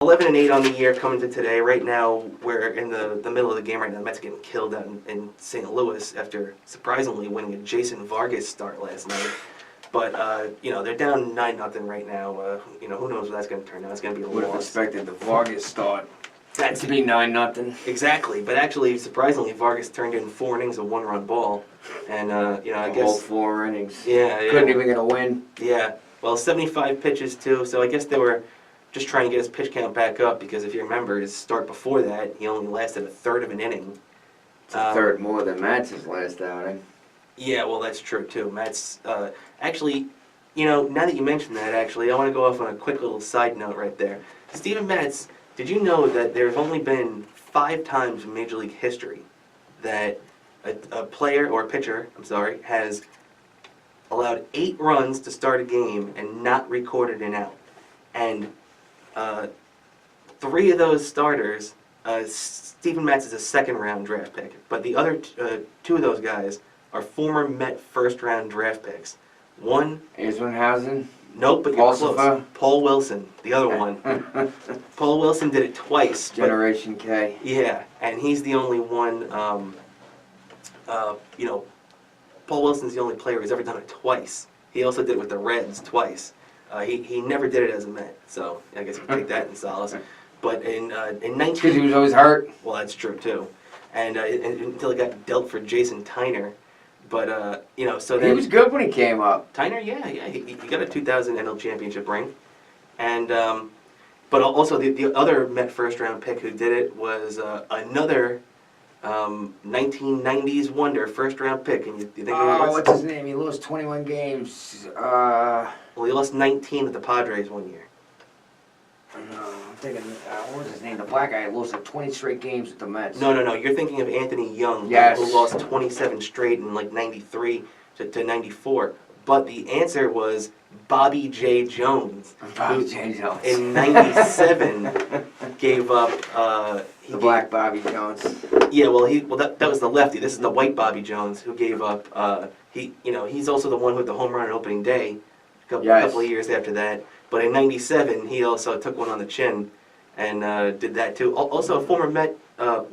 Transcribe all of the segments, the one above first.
11-8 on the year coming to today. Right now, we're in the middle of the game right now. The Mets are getting killed out in St. Louis after surprisingly winning a Jason Vargas start last night. But, they're down 9-0 right now. Who knows what that's going to turn out. It's going to be a Would have loss. expected the Vargas start That's to be 9-0. Exactly. But actually, surprisingly, Vargas turned in 4 innings of 1-run ball. And, I guess... Whole 4 innings. Yeah. Couldn't even get a win. Yeah. Well, 75 pitches, too. So I guess they were just trying to get his pitch count back up because if you remember his start before that, he only lasted a third of an inning. It's a third more than Matt's last outing. Yeah, well, that's true, too. Matt's, actually, now that you mentioned that, actually, I want to go off on a quick little side note right there. Steven Matz, did you know that there's only been 5 times in Major League history that a player, or a pitcher, has allowed 8 runs to start a game and not recorded an out? And 3 of those starters, Steven Matz is a second-round draft pick, but the other 2 of those guys are former Met first-round draft picks. One... Isringhausen? Nope, but you're close. Paul Wilson, the other one. Paul Wilson did it twice. Generation K. Yeah, and he's the only one, Paul Wilson's the only player who's ever done it twice. He also did it with the Reds twice. He never did it as a Met, so I guess you can take that in solace. But in 19... Because he was always hurt. Well, that's true, too. And until he got dealt for Jason Tyner. But, so then... He was good when he came up. Tyner, yeah. He got a 2000 NL Championship ring. And, but also the other Met first-round pick who did it was another 1990s wonder first-round pick. And you think what's his name? He lost 21 games. Well, he lost 19 at the Padres one year. No, I'm thinking, what was his name? The black guy lost like 20 straight games with the Mets. No. You're thinking of Anthony Young, yes, who lost 27 straight in like 93 to 94. But the answer was Bobby J. Jones. Bobby J. Jones. In 97 gave up... the black Bobby Jones. Yeah, well, that was the lefty. This is the white Bobby Jones who gave up... he's also the one with the home run on opening day a couple of years after that. But in 97, he also took one on the chin and did that too. Also, a former Met,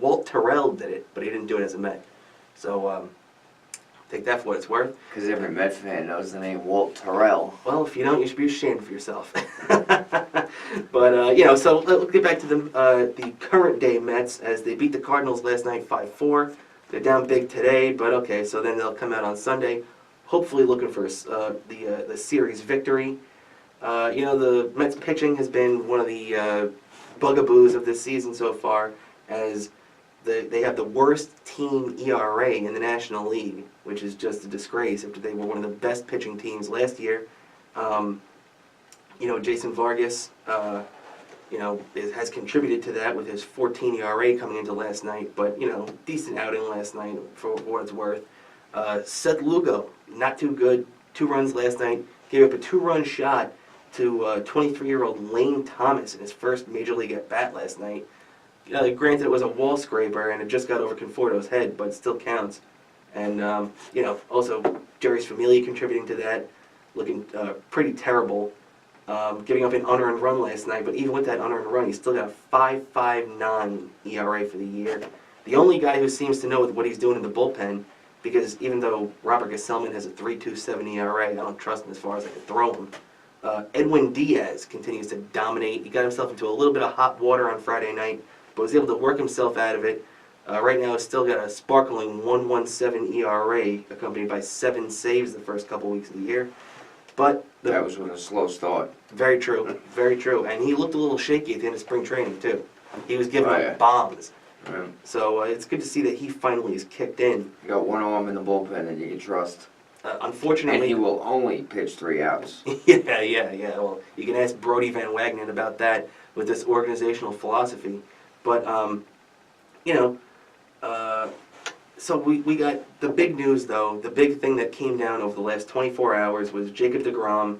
Walt Terrell did it, but he didn't do it as a Met. So take that for what it's worth. Because every Met fan knows the name Walt Terrell. Well, if you don't, you should be ashamed of yourself. But, so let's get back to the current day Mets as they beat the Cardinals last night 5-4. They're down big today, but okay, so then they'll come out on Sunday, hopefully looking for the series victory. The Mets pitching has been one of the bugaboos of this season so far, as they have the worst team ERA in the National League, which is just a disgrace after they were one of the best pitching teams last year. Jason Vargas, has contributed to that with his 14 ERA coming into last night, but, decent outing last night for what it's worth. Seth Lugo, not too good, 2 runs last night, gave up a 2-run shot to 23-year-old Lane Thomas in his first Major League at-bat last night. Granted, it was a wall scraper, and it just got over Conforto's head, but it still counts. And, also Jerry's Familia contributing to that, looking pretty terrible, giving up an unearned run last night. But even with that unearned run, he still got a 5.59 ERA for the year. The only guy who seems to know what he's doing in the bullpen, because even though Robert Gesellman has a 3.27 ERA, I don't trust him as far as I can throw him. Edwin Diaz continues to dominate. He got himself into a little bit of hot water on Friday night, but was able to work himself out of it. Right now, he's still got a sparkling 1.17 ERA, accompanied by 7 saves the first couple weeks of the year. But that was with a slow start. Very true, very true. And he looked a little shaky at the end of spring training, too. He was giving up bombs. Yeah. So it's good to see that he finally is kicked in. You got one arm in the bullpen that you can trust. Unfortunately... And he will only pitch 3 outs. Yeah. Well, you can ask Brody Van Wagenen about that with this organizational philosophy. But, so we got the big news, though. The big thing that came down over the last 24 hours was Jacob deGrom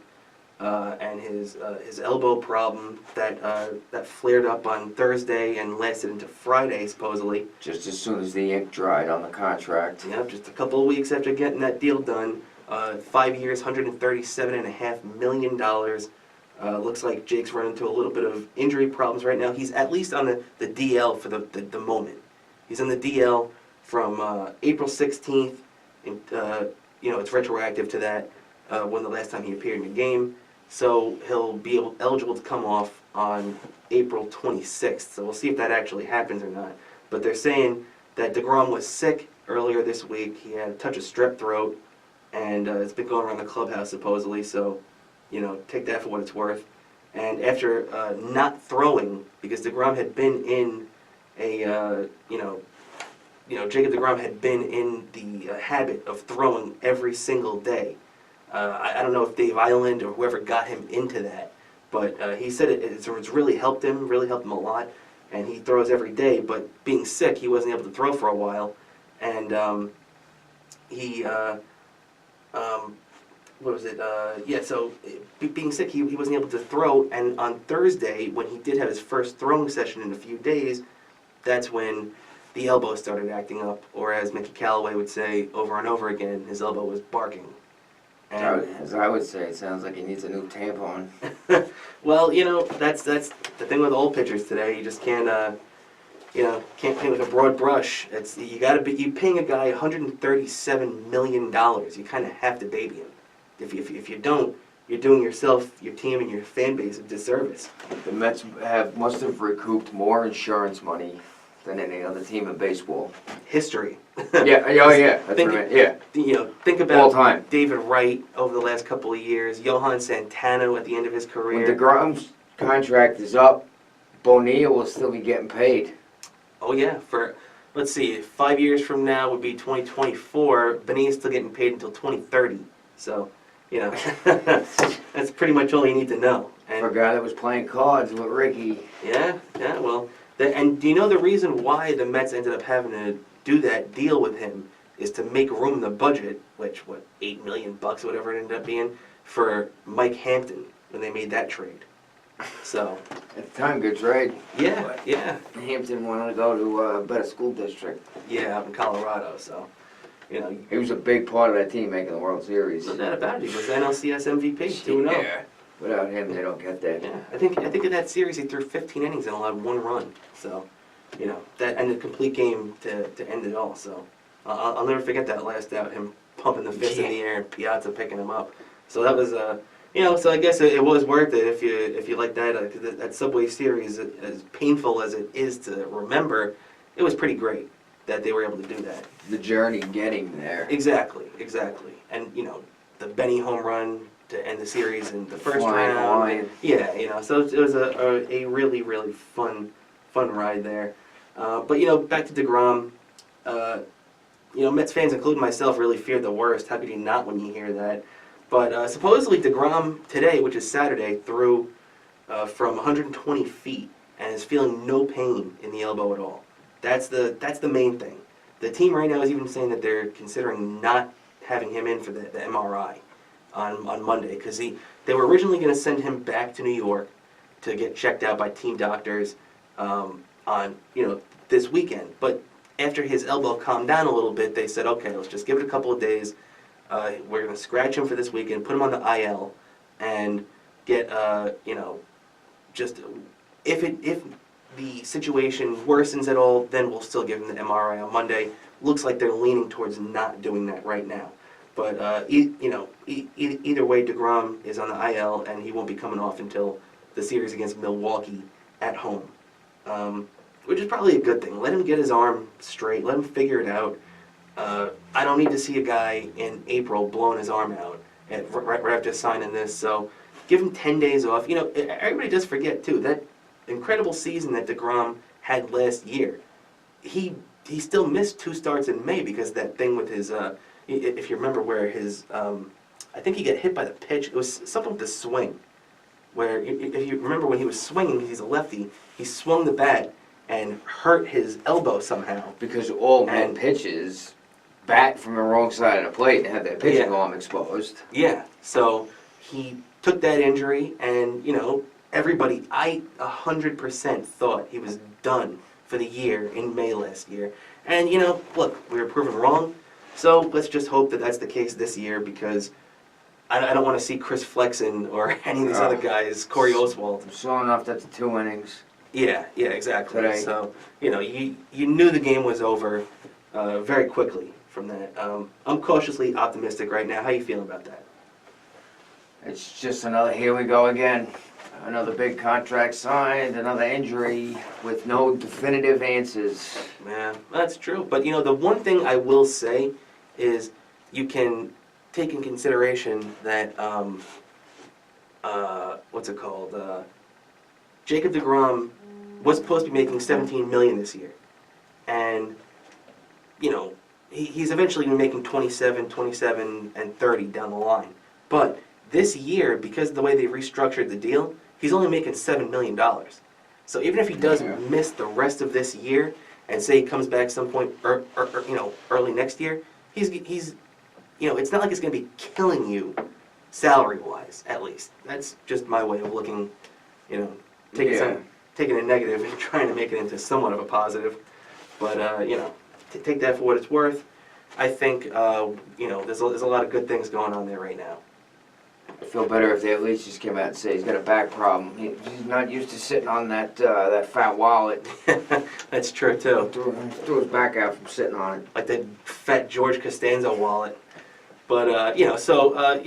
and his elbow problem that flared up on Thursday and lasted into Friday, supposedly. Just as soon as the ink dried on the contract. Yep, just a couple of weeks after getting that deal done. 5 years, $137.5 million. Looks like Jake's run into a little bit of injury problems right now. He's at least on the DL for the moment. He's on the DL from April 16th. And, it's retroactive to that, when the last time he appeared in a game. So he'll be eligible to come off on April 26th. So we'll see if that actually happens or not. But they're saying that deGrom was sick earlier this week. He had a touch of strep throat, and it's been going around the clubhouse supposedly. So, take that for what it's worth. And after not throwing, because deGrom had been in Jacob deGrom had been in the habit of throwing every single day. I don't know if Dave Island or whoever got him into that, but he said it's really helped him a lot, and he throws every day. But being sick, he wasn't able to throw for a while, and so being sick, he wasn't able to throw, and on Thursday, when he did have his first throwing session in a few days, that's when the elbow started acting up, or as Mickey Callaway would say over and over again, his elbow was barking. And As I would say, it sounds like he needs a new tampon. well, that's the thing with old pitchers today. You just can't paint with a broad brush. You paying a guy $137 million. You kind of have to baby him. If you don't, you're doing yourself, your team, and your fan base a disservice. The Mets must have recouped more insurance money than any other team in baseball. History. Yeah, oh yeah, that's right. Yeah. Think about All time. David Wright over the last couple of years, Johan Santana at the end of his career. When deGrom's contract is up, Bonilla will still be getting paid. Oh yeah, let's see, 5 years from now would be 2024. Bonilla's still getting paid until 2030. So, that's pretty much all you need to know. And for a guy that was playing cards with Ricky. Yeah, well, and do you know the reason why the Mets ended up having to do that deal with him is to make room in the budget, which, $8 million or whatever it ended up being, for Mike Hampton when they made that trade. So. At the time, good trade. Yeah. Hampton wanted to go to a better school district. Yeah, up in Colorado, so. He was a big part of that team making the World Series. No doubt about it. He was the NLCS MVP, 2-0. Yeah. Without him, they don't get that. Yeah, I think in that series he threw 15 innings and allowed 1 run. So, that ended a complete game to end it all. So, I'll never forget that last out, him pumping the fist in the air and Piazza picking him up. So that was, so I guess it was worth it if you like that. That Subway series, as painful as it is to remember, it was pretty great that they were able to do that. The journey getting there. Exactly. And, the Benny home run to end the series in the first Flying round. line. Yeah, so it was a really, really fun ride there. But, back to deGrom, Mets fans, including myself, really feared the worst. How could you not when you hear that? But supposedly deGrom today, which is Saturday, threw from 120 feet and is feeling no pain in the elbow at all. That's the main thing. The team right now is even saying that they're considering not having him in for the MRI on Monday, because they were originally going to send him back to New York to get checked out by team doctors on this weekend. But after his elbow calmed down a little bit, they said, okay, let's just give it a couple of days. We're going to scratch him for this weekend, put him on the IL, and get just if the situation worsens at all, then we'll still give him the MRI on Monday. Looks like they're leaning towards not doing that right now. But either way, deGrom is on the IL, and he won't be coming off until the series against Milwaukee at home, which is probably a good thing. Let him get his arm straight. Let him figure it out. I don't need to see a guy in April blowing his arm out right after signing this. So give him 10 days off. Everybody does forget too that incredible season that deGrom had last year. He still missed 2 starts in May because that thing with his. If you remember where his, I think he got hit by the pitch. It was something with the swing, where if you remember when he was swinging, he's a lefty. He swung the bat and hurt his elbow somehow. Because all men pitches bat from the wrong side of the plate and have their pitching arm exposed. Yeah, so he took that injury, and everybody, I 100% thought he was done for the year in May last year. And look, we were proven wrong. So let's just hope that that's the case this year, because I don't want to see Chris Flexen or any of these other guys, Corey Oswald. I'm sure enough that's 2 innings. Yeah, exactly. Today. So, you knew the game was over very quickly from that. I'm cautiously optimistic right now. How you feeling about that? It's just another, here we go again. Another big contract signed, another injury with no definitive answers. Yeah, that's true. But, the one thing I will say is you can take in consideration that, what's it called? Jacob deGrom was supposed to be making $17 million this year. And, he's eventually going to be making 27, and 30 down the line. But this year, because of the way they restructured the deal, he's only making $7 million. So even if he does miss the rest of this year, and say he comes back some point, early next year, he's it's not like it's going to be killing you, salary-wise, at least. That's just my way of looking, taking a negative and trying to make it into somewhat of a positive. But take that for what it's worth. I think there's a lot of good things going on there right now. I feel better if they at least just came out and say he's got a back problem. He's not used to sitting on that fat wallet. That's true too. Threw his back out from sitting on it. Like that fat George Costanza wallet. But so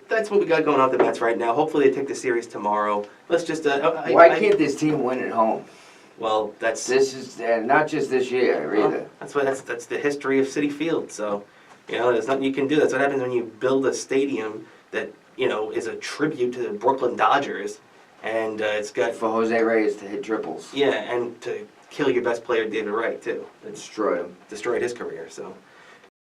that's what we got going on with the Mets right now. Hopefully they take the series tomorrow. Let's just. Why can't this team win at home? Well, this is not just this year either. That's the history of Citi Field. So, there's nothing you can do. That's what happens when you build a stadium that is a tribute to the Brooklyn Dodgers, and it's got for Jose Reyes to hit triples. Yeah, and to kill your best player, David Wright, too. Destroyed him. Destroyed his career. So.